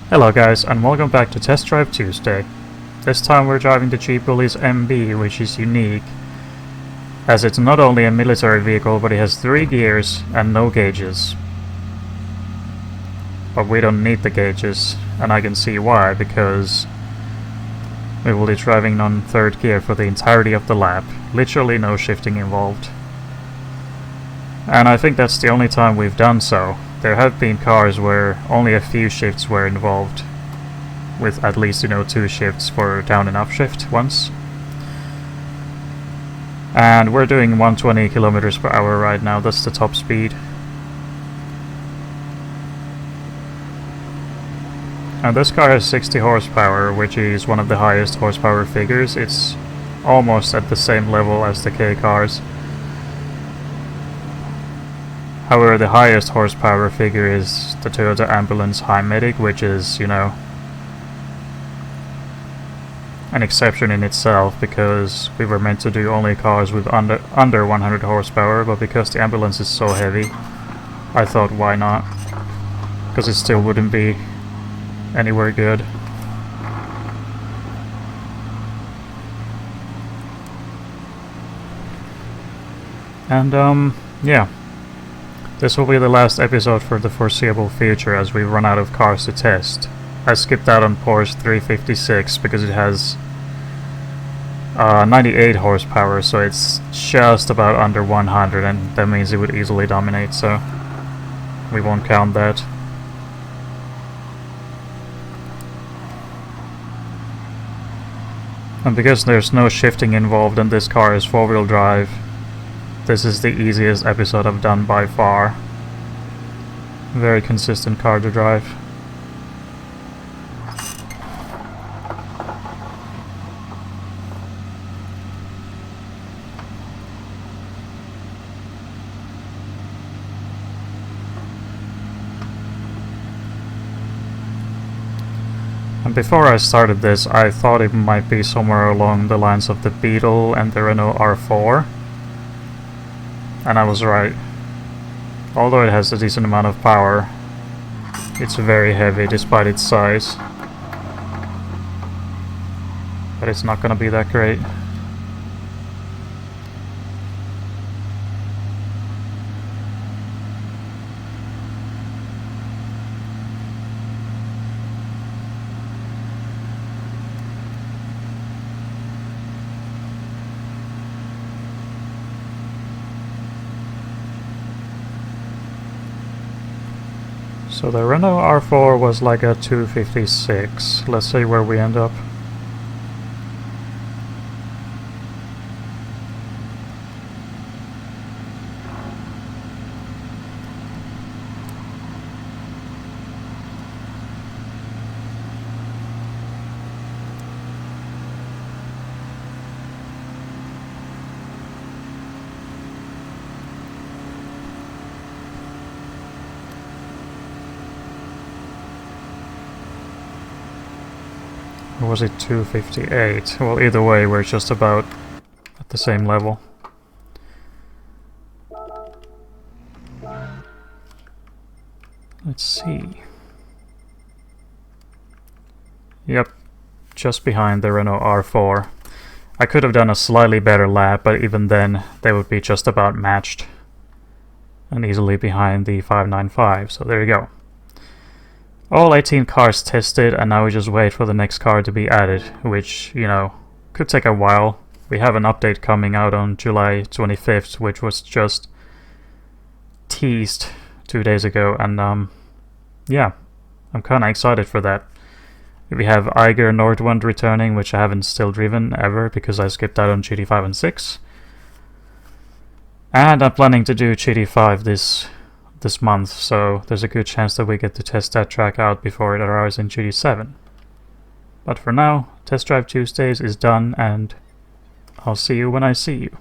Hello guys, and welcome back to Test Drive Tuesday. This time we're driving the cheap Willys MB, which is unique, as it's not only a military vehicle, but it has 3 gears and no gauges. But we don't need the gauges, and I can see why, because we will be driving on 3rd gear for the entirety of the lap. Literally no shifting involved. And I think that's the only time we've done so. There have been cars where only a few shifts were involved, with at least 2 shifts for down and upshift once. And we're doing 120 kilometers per hour right now, that's the top speed. And this car has 60 horsepower, which is one of the highest horsepower figures. It's almost at the same level as the K cars. However, the highest horsepower figure is the Toyota Ambulance High Medic, which is, an exception in itself, because we were meant to do only cars with under 100 horsepower, but because the ambulance is so heavy, I thought why not, because it still wouldn't be anywhere good. And yeah. This will be the last episode for the foreseeable future, as we run out of cars to test. I skipped out on Porsche 356 because it has 98 horsepower, so it's just about under 100, and that means it would easily dominate, so we won't count that. And because there's no shifting involved and this car is 4-wheel drive, this is the easiest episode I've done by far. Very consistent car to drive. And before I started this, I thought it might be somewhere along the lines of the Beetle and the Renault R4. And I was right. Although it has a decent amount of power, it's very heavy despite its size. But it's not gonna be that great. So the Renault R4 was like a 256. Let's see where we end up. Or was it 258? Well, either way, we're just about at the same level. Let's see. Yep, just behind the Renault R4. I could have done a slightly better lap, but even then, they would be just about matched. And easily behind the 595, so there you go. All 18 cars tested, and now we just wait for the next car to be added, which, could take a while. We have an update coming out on July 25th, which was just teased 2 days ago, and yeah, I'm kinda excited for that. We have Eiger Nordwand returning, which I haven't still driven ever because I skipped out on GT5 and 6. And I'm planning to do GT5 this month, so there's a good chance that we get to test that track out before it arrives in GT7. But for now, Test Drive Tuesdays is done, and I'll see you when I see you.